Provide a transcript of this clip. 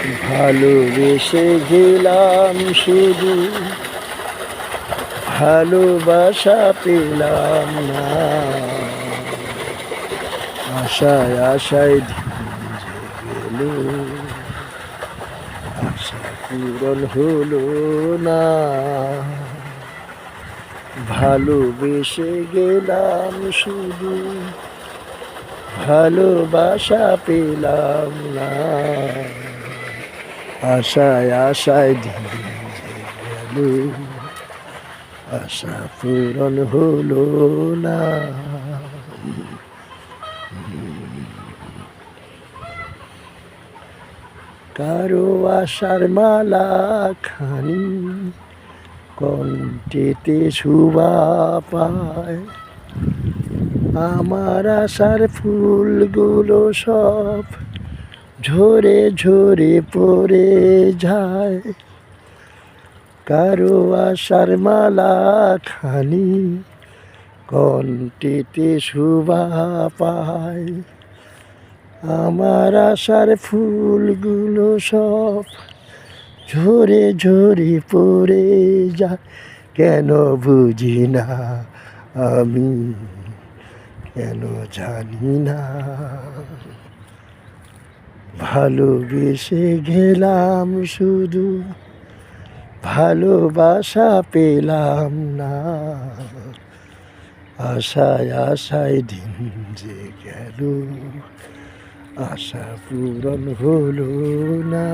ভালোবেসে গেলাম শুধু, ভালোবাসা পেলাম না। আশায় আশায় দিন যে গেল, আশা পূরণ হলো না। ভালোবেসে গেলাম শুধু, ভালোবাসা পেলাম না। আশায় আশায় দিন যে গেল, আশা পূরণ হলো না। কারো আশার মালা খানি কণ্ঠেতে শোভা পায়, আমার আশার ফুলগুলো সব ঝরে ঝরে পড়ে যায়। কারো আশার মালা খানি কণ্ঠেতে শোভা পায়, আমার আশার ফুলগুলো সব ঝরে ঝরে পড়ে যায়। কেন বুঝি না আমি, কেন জানি না। ভালোবেসে গেলাম শুধু, ভালোবাসা পেলাম না। আশায় আশায় দিন যে গেল, আশা পূরণ হলো না।